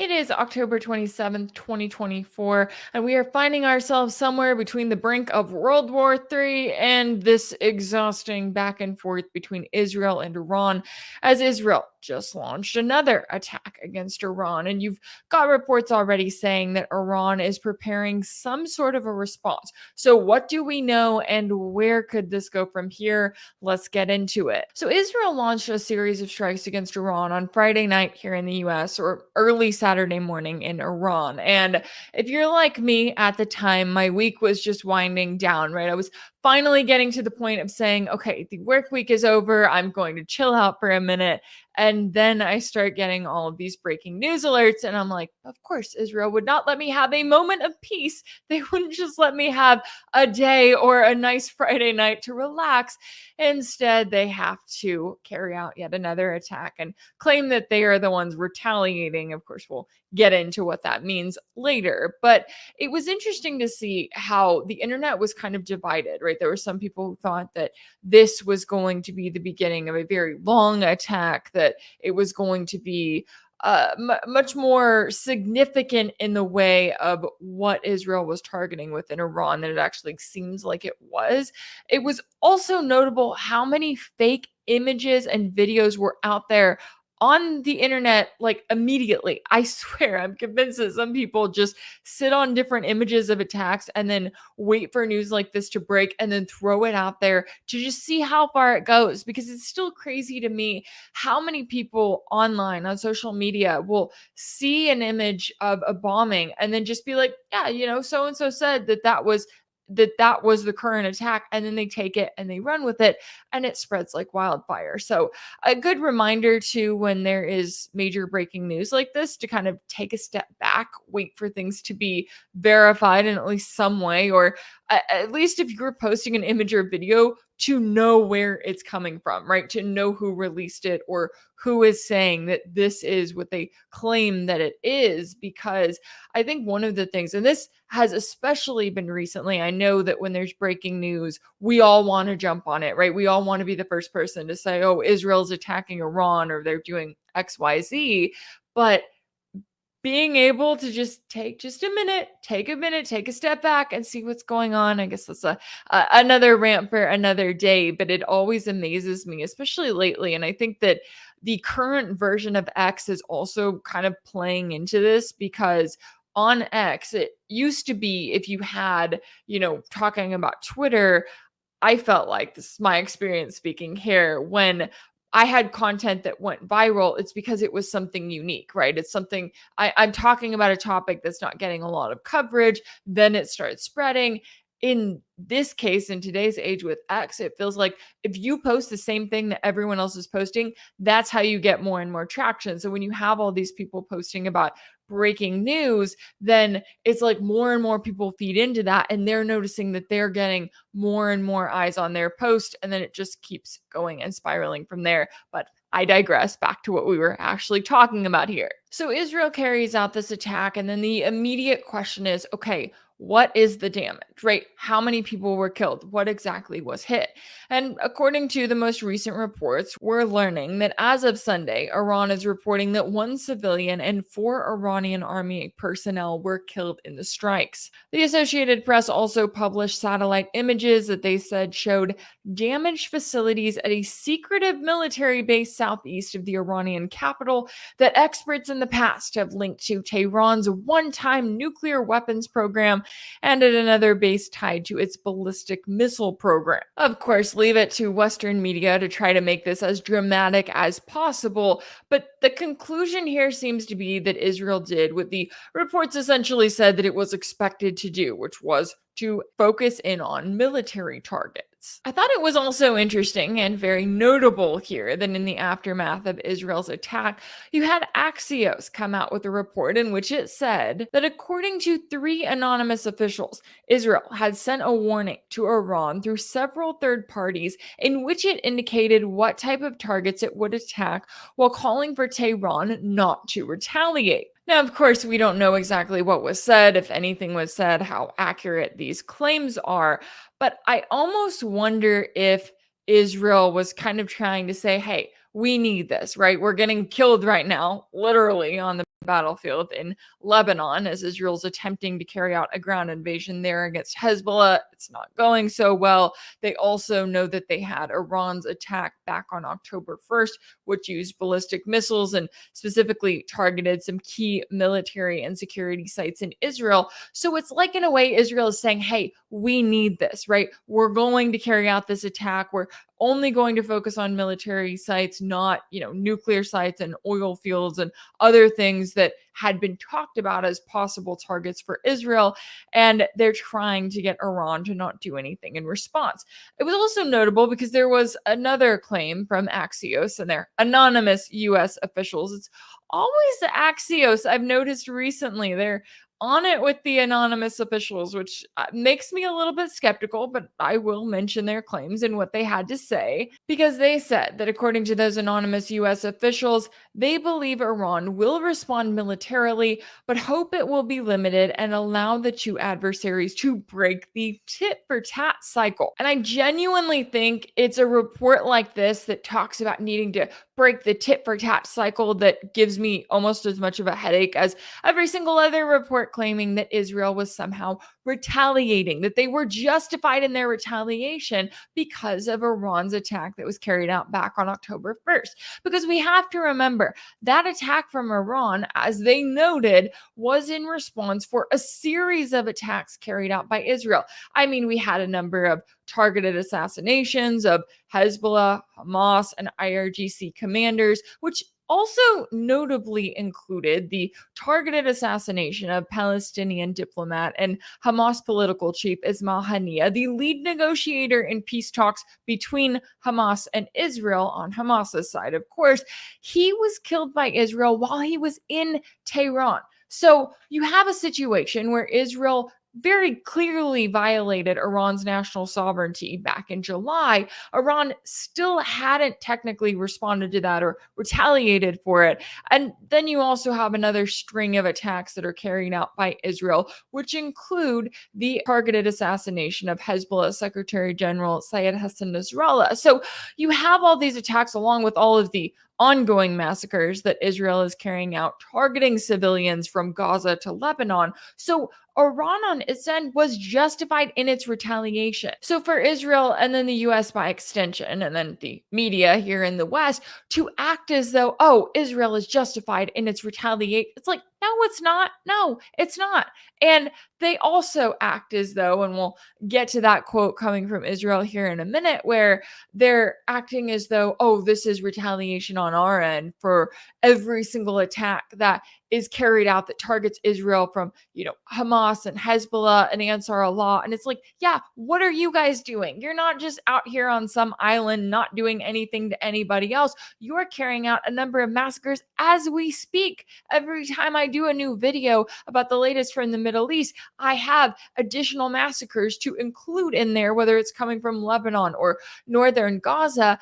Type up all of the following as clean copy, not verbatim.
It is October 27th, 2024, and we are finding ourselves somewhere between the brink of World War III and this exhausting back and forth between Israel and Iran, as Israel just launched another attack against Iran. And you've got reports already saying that Iran is preparing some sort of a response. So, what do we know, and where could this go from here? Let's get into it. So, Israel launched a series of strikes against Iran on Friday night here in the US, or early Saturday morning in Iran. And if you're like me at the time, my week was just winding down, right? I was finally getting to the point of saying, okay, the work week is over. I'm going to chill out for a minute. And then I start getting all of these breaking news alerts. And I'm like, of course, Israel would not let me have a moment of peace. They wouldn't just let me have a day or a nice Friday night to relax. Instead, they have to carry out yet another attack and claim that they are the ones retaliating. Of course, we'll get into what that means later. But it was interesting to see how the internet was kind of divided, right? There were some people who thought that this was going to be the beginning of a very long attack, that it was going to be much more significant in the way of what Israel was targeting within Iran than it actually seems like it was. It was also notable how many fake images and videos were out there on the internet, like immediately. I swear, I'm convinced that some people just sit on different images of attacks and then wait for news like this to break and then throw it out there to just see how far it goes. Because it's still crazy to me how many people online on social media will see an image of a bombing and then just be like, yeah, so and so said that was the current attack, and then they take it and they run with it, and it spreads like wildfire. So a good reminder to, when there is major breaking news like this, to kind of take a step back, wait for things to be verified in at least some way, or at least if you're posting an image or video, to know where it's coming from, right? To know who released it or who is saying that this is what they claim that it is. Because I think one of the things, and this has especially been recently, I know that when there's breaking news, we all want to jump on it, right? We all want to be the first person to say, oh, Israel's attacking Iran or they're doing XYZ. But being able to just take a minute, take a step back and see what's going on. I guess that's another rant for another day, but it always amazes me, especially lately. And I think that the current version of X is also kind of playing into this, because on X, it used to be, if you had, talking about Twitter, I felt like, this is my experience speaking here, when I had content that went viral, it's because it was something unique, right? It's something I'm talking about, a topic that's not getting a lot of coverage, then it starts spreading. In this case, in today's age with X, it feels like if you post the same thing that everyone else is posting, that's how you get more and more traction. So when you have all these people posting about breaking news, then it's like more and more people feed into that, and they're noticing that they're getting more and more eyes on their post, and then it just keeps going and spiraling from there. But I digress. Back to what we were actually talking about here. So Israel carries out this attack, and then the immediate question is, okay, what is the damage, right? How many people were killed? What exactly was hit? And according to the most recent reports, we're learning that as of Sunday, Iran is reporting that 1 civilian and 4 Iranian Army personnel were killed in the strikes. The Associated Press also published satellite images that they said showed damaged facilities at a secretive military base southeast of the Iranian capital that experts in the past have linked to Tehran's one-time nuclear weapons program, and at another base tied to its ballistic missile program. Of course, leave it to Western media to try to make this as dramatic as possible, but the conclusion here seems to be that Israel did what the reports essentially said that it was expected to do, which was to focus in on military targets. I thought it was also interesting and very notable here that in the aftermath of Israel's attack, you had Axios come out with a report in which it said that according to 3 anonymous officials, Israel had sent a warning to Iran through several third parties in which it indicated what type of targets it would attack, while calling for Tehran not to retaliate. Now, of course, we don't know exactly what was said, if anything was said, how accurate these claims are, but I almost wonder if Israel was kind of trying to say, hey, we need this, right? We're getting killed right now, literally on the battlefield in Lebanon as Israel's attempting to carry out a ground invasion there against Hezbollah. It's not going so well. They also know that they had Iran's attack back on October 1st, which used ballistic missiles and specifically targeted some key military and security sites in Israel. So it's like, in a way, Israel is saying, hey, we need this, right? We're going to carry out this attack. We're only going to focus on military sites, not, nuclear sites and oil fields and other things that had been talked about as possible targets for Israel. And they're trying to get Iran to not do anything in response. It was also notable because there was another claim from Axios and their anonymous US officials. It's always the Axios I've noticed recently. They're on it with the anonymous officials, which makes me a little bit skeptical, but I will mention their claims and what they had to say, because they said that according to those anonymous US officials, they believe Iran will respond militarily, but hope it will be limited and allow the two adversaries to break the tit for tat cycle. And I genuinely think it's a report like this that talks about needing to break the tit for tat cycle that gives me almost as much of a headache as every single other report claiming that Israel was somehow retaliating, that they were justified in their retaliation because of Iran's attack that was carried out back on October 1st. Because we have to remember that attack from Iran, as they noted, was in response for a series of attacks carried out by Israel. I mean, we had a number of targeted assassinations of Hezbollah, Hamas, and IRGC commanders, which also notably included the targeted assassination of Palestinian diplomat and Hamas political chief Ismail Haniyeh, the lead negotiator in peace talks between Hamas and Israel on Hamas's side. Of course, he was killed by Israel while he was in Tehran. So you have a situation where Israel very clearly violated Iran's national sovereignty back in July. Iran still hadn't technically responded to that or retaliated for it. And then you also have another string of attacks that are carried out by Israel, which include the targeted assassination of Hezbollah Secretary General Syed Hassan Nasrallah. So you have all these attacks along with all of the ongoing massacres that Israel is carrying out, targeting civilians from Gaza to Lebanon. So Iran on its end was justified in its retaliation. So for Israel and then the US by extension, and then the media here in the West to act as though, oh, Israel is justified in its retaliation. It's like, no, it's not. No, it's not. And they also act as though, and we'll get to that quote coming from Israel here in a minute, where they're acting as though, oh, this is retaliation on our end for every single attack that is carried out that targets Israel from, Hamas and Hezbollah and Ansar Allah. And it's like, yeah, what are you guys doing? You're not just out here on some island not doing anything to anybody else. You're carrying out a number of massacres as we speak. Every time I do a new video about the latest from the Middle East, I have additional massacres to include in there, whether it's coming from Lebanon or northern Gaza,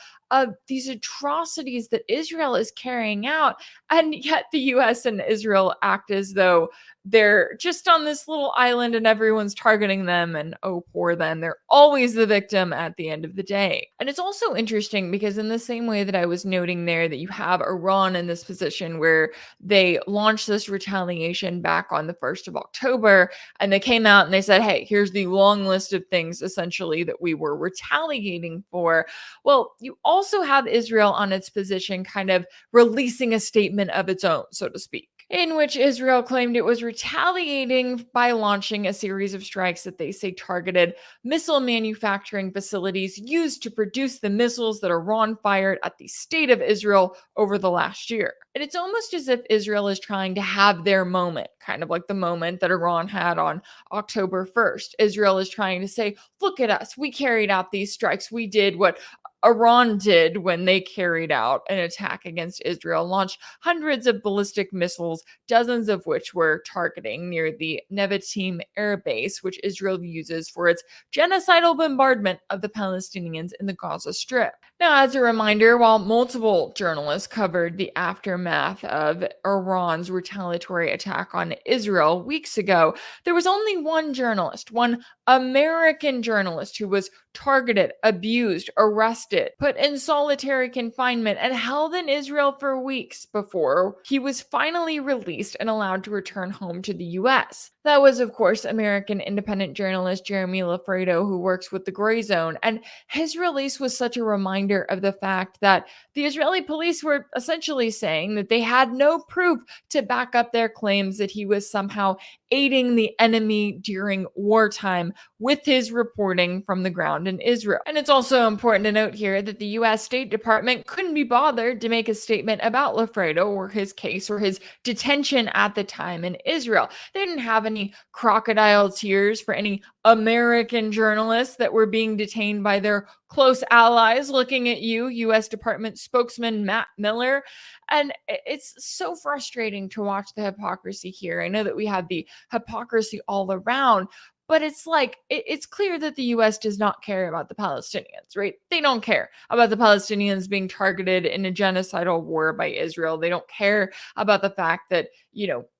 these atrocities that Israel is carrying out. And yet the US and Israel act as though they're just on this little island and everyone's targeting them, and oh, poor them. They're always the victim at the end of the day. And it's also interesting because in the same way that I was noting there that you have Iran in this position where they launched this retaliation back on the 1st of October, and they came out and they said, hey, here's the long list of things essentially that we were retaliating for. Well, you also have Israel on its position kind of releasing a statement of its own, so to speak, in which Israel claimed it was retaliating by launching a series of strikes that they say targeted missile manufacturing facilities used to produce the missiles that Iran fired at the state of Israel over the last year. And it's almost as if Israel is trying to have their moment, kind of like the moment that Iran had on October 1st. Israel is trying to say, look at us, we carried out these strikes, we did what Iran did when they carried out an attack against Israel, launched hundreds of ballistic missiles, dozens of which were targeting near the Nevatim air base, which Israel uses for its genocidal bombardment of the Palestinians in the Gaza Strip. Now, as a reminder, while multiple journalists covered the aftermath of Iran's retaliatory attack on Israel weeks ago, there was only one American journalist who was targeted, abused, arrested, arrested, put in solitary confinement, and held in Israel for weeks before he was finally released and allowed to return home to the US. That was, of course, American independent journalist Jeremy Lafredo, who works with the Gray Zone, and his release was such a reminder of the fact that the Israeli police were essentially saying that they had no proof to back up their claims that he was somehow aiding the enemy during wartime with his reporting from the ground in Israel. And it's also important to note here that the US State Department couldn't be bothered to make a statement about Lafredo or his case or his detention at the time in Israel. They didn't have any crocodile tears for any American journalists that were being detained by their close allies. Looking at you, US Department spokesman Matt Miller. And it's so frustrating to watch the hypocrisy here. I know that we have the hypocrisy all around, but it's like, it's clear that the US does not care about the Palestinians, right? They don't care about the Palestinians being targeted in a genocidal war by Israel. They don't care about the fact that,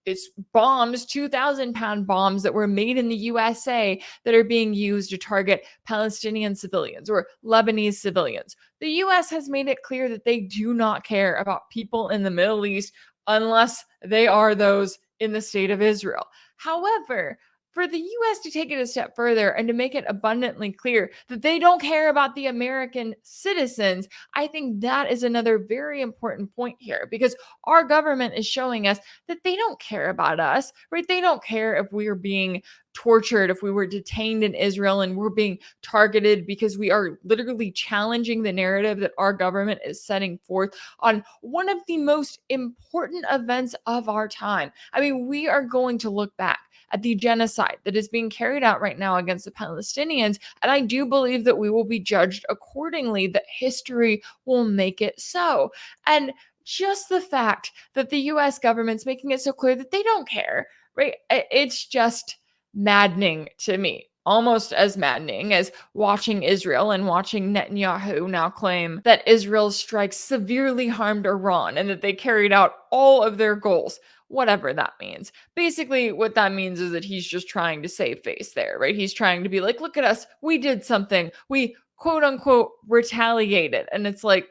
it's bombs, 2,000-pound bombs that were made in the USA that are being used to target Palestinian civilians or Lebanese civilians. The US has made it clear that they do not care about people in the Middle East unless they are those in the state of Israel. However, for the US to take it a step further and to make it abundantly clear that they don't care about the American citizens, I think that is another very important point here, because our government is showing us that they don't care about us, right? They don't care if we are being tortured, if we were detained in Israel and we're being targeted because we are literally challenging the narrative that our government is setting forth on one of the most important events of our time. I mean, we are going to look back at the genocide that is being carried out right now against the Palestinians. And I do believe that we will be judged accordingly, that history will make it so. And just the fact that the US government's making it so clear that they don't care, right? It's just maddening to me. Almost as maddening as watching Israel and watching Netanyahu now claim that Israel's strikes severely harmed Iran and that they carried out all of their goals, whatever that means. Basically, what that means is that he's just trying to save face there, right? He's trying to be like, look at us, we did something, we quote unquote retaliated. And it's like,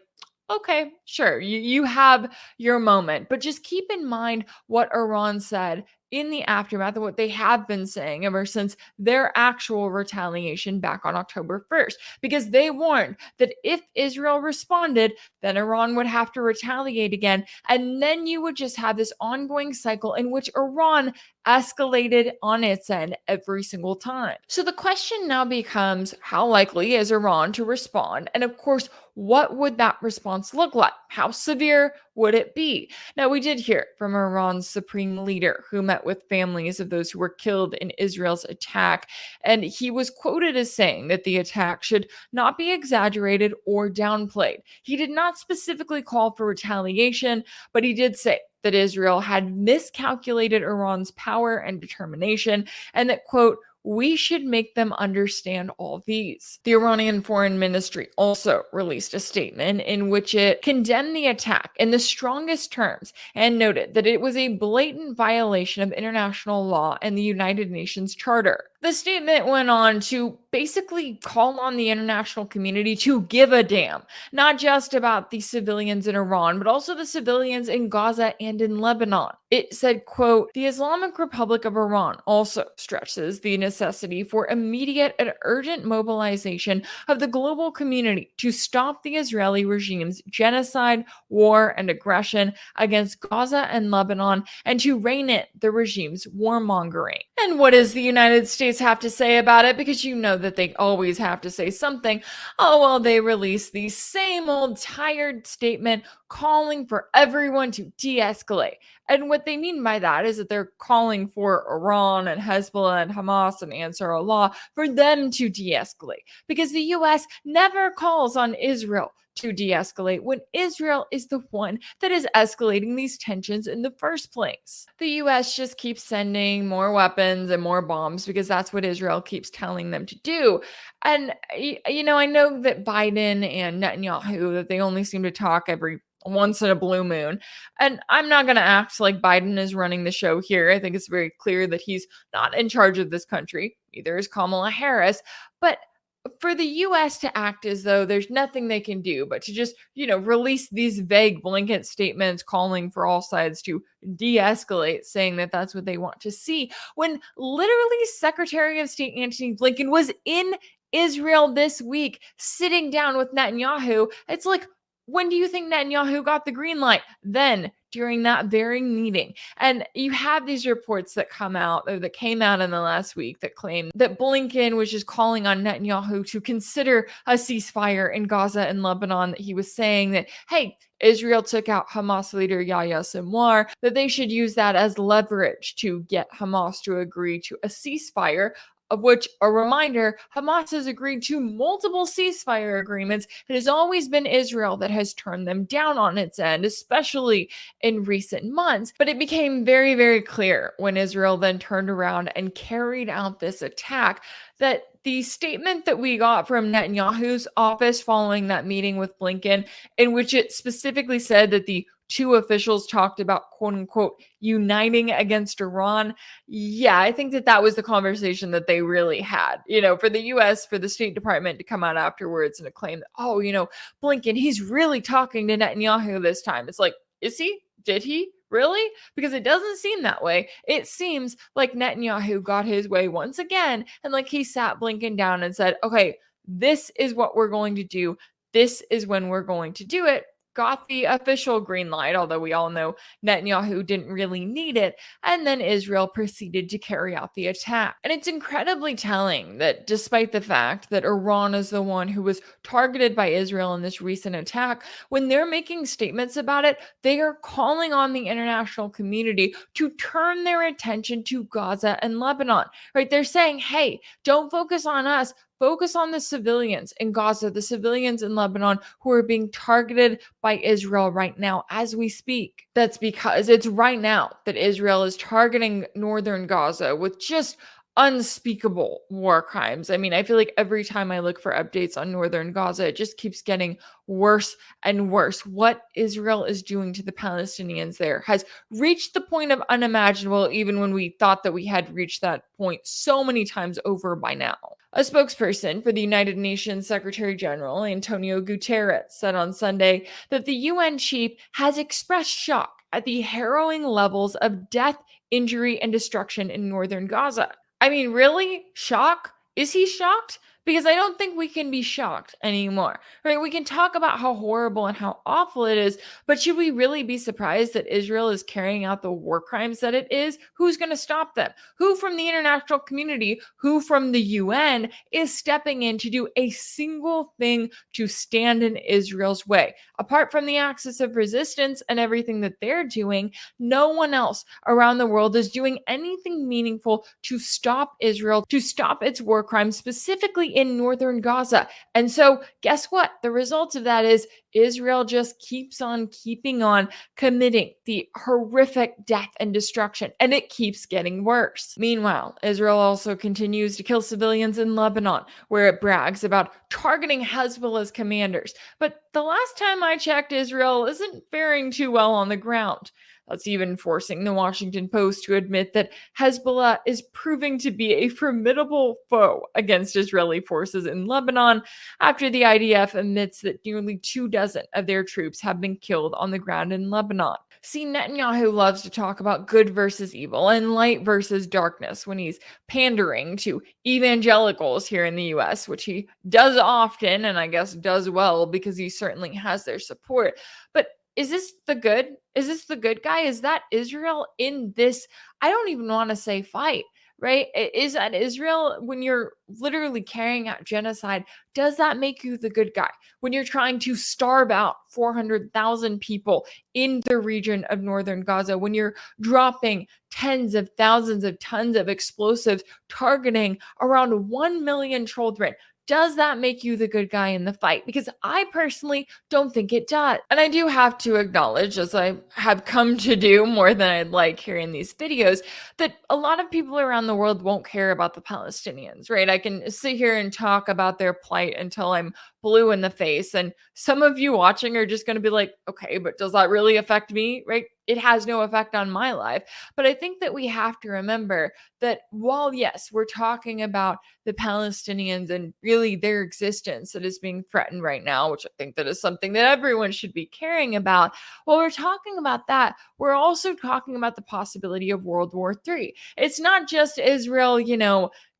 okay, sure, you have your moment, but just keep in mind what Iran said in the aftermath of what they have been saying ever since their actual retaliation back on October 1st, because they warned that if Israel responded, then Iran would have to retaliate again. And then you would just have this ongoing cycle in which Iran escalated on its end every single time. So the question now becomes, how likely is Iran to respond? And of course, what would that response look like? How severe would it be? Now, we did hear from Iran's supreme leader, who met with families of those who were killed in Israel's attack, and he was quoted as saying that the attack should not be exaggerated or downplayed. He did not specifically call for retaliation, but he did say that Israel had miscalculated Iran's power and determination, and that, quote, we should make them understand all these. The Iranian Foreign Ministry also released a statement in which it condemned the attack in the strongest terms and noted that it was a blatant violation of international law and the United Nations Charter. The statement went on to basically call on the international community to give a damn, not just about the civilians in Iran, but also the civilians in Gaza and in Lebanon. It said, quote, the Islamic Republic of Iran also stresses the necessity for immediate and urgent mobilization of the global community to stop the Israeli regime's genocide, war, and aggression against Gaza and Lebanon, and to rein in the regime's warmongering. And what does the United States have to say about it? Because you know that they always have to say something. Oh, well, they released the same old tired statement calling for everyone to de-escalate. And what they mean by that is that they're calling for Iran and Hezbollah and Hamas and Ansar Allah for them to de-escalate, because the US never calls on Israel to de-escalate when Israel is the one that is escalating these tensions in the first place. The US just keeps sending more weapons and more bombs because that's what Israel keeps telling them to do. And, I know that Biden and Netanyahu, that they only seem to talk every once in a blue moon. And I'm not going to act like Biden is running the show here. I think it's very clear that he's not in charge of this country. Neither is Kamala Harris. But for the US to act as though there's nothing they can do but to just, release these vague blanket statements calling for all sides to de escalate, saying that that's what they want to see, when literally Secretary of State Antony Blinken was in Israel this week sitting down with Netanyahu. It's like, when do you think Netanyahu got the green light? Then, during that very meeting. And you have these reports that come out, or that came out in the last week, that claim that Blinken was just calling on Netanyahu to consider a ceasefire in Gaza and Lebanon, that he was saying that, hey, Israel took out Hamas leader Yahya Sinwar, that they should use that as leverage to get Hamas to agree to a ceasefire, of which, a reminder, Hamas has agreed to multiple ceasefire agreements. It has always been Israel that has turned them down on its end, especially in recent months. But it became very, very clear when Israel then turned around and carried out this attack that the statement that we got from Netanyahu's office following that meeting with Blinken, in which it specifically said that the two officials talked about, quote unquote, uniting against Iran. Yeah, I think that was the conversation that they really had. For the US, for the State Department to come out afterwards and to claim that, oh, Blinken, he's really talking to Netanyahu this time. It's like, is he? Did he? Really? Because it doesn't seem that way. It seems like Netanyahu got his way once again, and like he sat Blinken down and said, okay, this is what we're going to do. This is when we're going to do it. Got the official green light, although we all know Netanyahu didn't really need it, and then Israel proceeded to carry out the attack. And it's incredibly telling that despite the fact that Iran is the one who was targeted by Israel in this recent attack, when they're making statements about it, they are calling on the international community to turn their attention to Gaza and Lebanon, right? They're saying, hey, don't focus on us. Focus on the civilians in Gaza, the civilians in Lebanon who are being targeted by Israel right now as we speak. That's because it's right now that Israel is targeting northern Gaza with just unspeakable war crimes. I mean, I feel like every time I look for updates on northern Gaza, it just keeps getting worse and worse. What Israel is doing to the Palestinians there has reached the point of unimaginable, even when we thought that we had reached that point so many times over by now. A spokesperson for the United Nations Secretary General, Antonio Guterres, said on Sunday that the UN chief has expressed shock at the harrowing levels of death, injury, and destruction in northern Gaza. I mean, really? Shock? Is he shocked? Because I don't think we can be shocked anymore, right? We can talk about how horrible and how awful it is, but should we really be surprised that Israel is carrying out the war crimes that it is? Who's going to stop them? Who from the international community, who from the UN is stepping in to do a single thing to stand in Israel's way? Apart from the axis of resistance and everything that they're doing, no one else around the world is doing anything meaningful to stop Israel, to stop its war crimes, specifically in northern Gaza. And so, guess what? The result of that is Israel just keeps on keeping on committing the horrific death and destruction, and it keeps getting worse. Meanwhile, Israel also continues to kill civilians in Lebanon, where it brags about targeting Hezbollah's commanders. But the last time I checked, Israel isn't faring too well on the ground. That's even forcing the Washington Post to admit that Hezbollah is proving to be a formidable foe against Israeli forces in Lebanon after the IDF admits that nearly 24 of their troops have been killed on the ground in Lebanon. See, Netanyahu loves to talk about good versus evil and light versus darkness when he's pandering to evangelicals here in the US, which he does often, and I guess does well because he certainly has their support. But is this the good? Is this the good guy? Is that Israel in this? I don't even want to say fight, right? Is that Israel when you're literally carrying out genocide? Does that make you the good guy? When you're trying to starve out 400,000 people in the region of northern Gaza, when you're dropping tens of thousands of tons of explosives targeting around 1 million children, does that make you the good guy in the fight? Because I personally don't think it does. And I do have to acknowledge, as I have come to do more than I'd like here in these videos, that a lot of people around the world won't care about the Palestinians, right? I can sit here and talk about their plight until I'm blue in the face. And some of you watching are just going to be like, okay, but does that really affect me, right? it has no effect on my life. But I think that we have to remember that while, yes, we're talking about the Palestinians and really their existence that is being threatened right now, which I think that is something that everyone should be caring about. While we're talking about that, we're also talking about the possibility of World War III. It's not just Israel,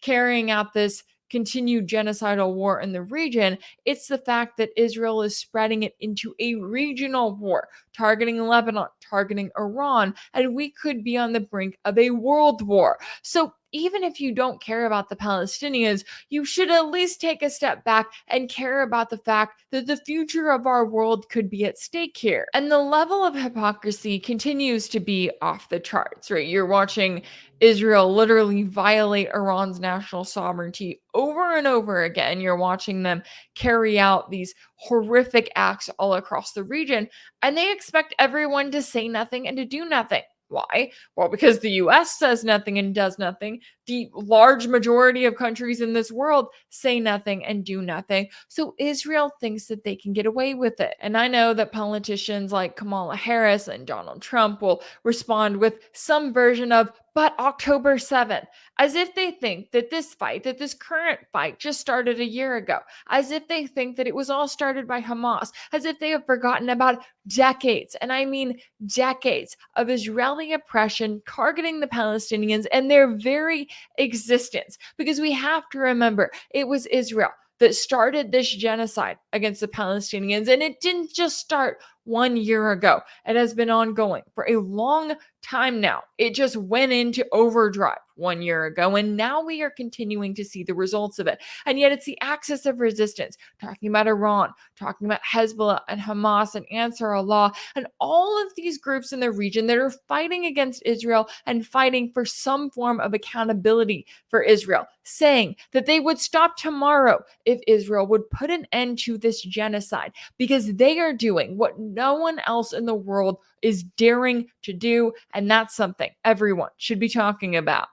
carrying out this continued genocidal war in the region. It's the fact that Israel is spreading it into a regional war, targeting Lebanon, targeting Iran, and we could be on the brink of a world war. So even if you don't care about the Palestinians, you should at least take a step back and care about the fact that the future of our world could be at stake here. And the level of hypocrisy continues to be off the charts, right? You're watching Israel literally violate Iran's national sovereignty over and over again. You're watching them carry out these horrific acts all across the region, and they expect everyone to say nothing and to do nothing. Why? Well, because the US says nothing and does nothing. The large majority of countries in this world say nothing and do nothing. So Israel thinks that they can get away with it. And I know that politicians like Kamala Harris and Donald Trump will respond with some version of, but October 7th, as if they think that this fight, that this current fight just started a year ago, as if they think that it was all started by Hamas, as if they have forgotten about decades, and I mean decades, of Israeli oppression targeting the Palestinians and their very existence. Because we have to remember, it was Israel that started this genocide against the Palestinians, and it didn't just start 1 year ago. It has been ongoing for a long time now. It just went into overdrive 1 year ago, and now we are continuing to see the results of it. And yet it's the axis of resistance, talking about Iran, talking about Hezbollah and Hamas and Ansar Allah, and all of these groups in the region that are fighting against Israel and fighting for some form of accountability for Israel, saying that they would stop tomorrow if Israel would put an end to this genocide, because they are doing what no one else in the world is daring to do, and that's something everyone should be talking about.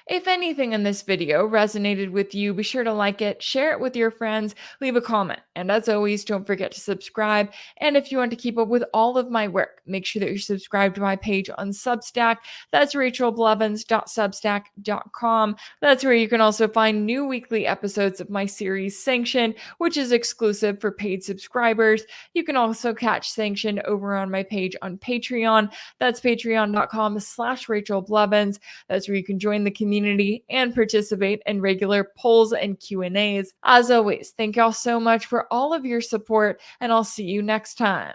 If anything in this video resonated with you, be sure to like it, share it with your friends, leave a comment, and as always, don't forget to subscribe. And if you want to keep up with all of my work, make sure that you're subscribed to my page on Substack. That's rachelblevins.substack.com. That's where you can also find new weekly episodes of my series Sanction, which is exclusive for paid subscribers. You can also catch Sanction over on my page on Patreon. That's patreon.com/rachelblevins. That's where you can join the community and participate in regular polls and Q&As. As always, thank y'all so much for all of your support, and I'll see you next time.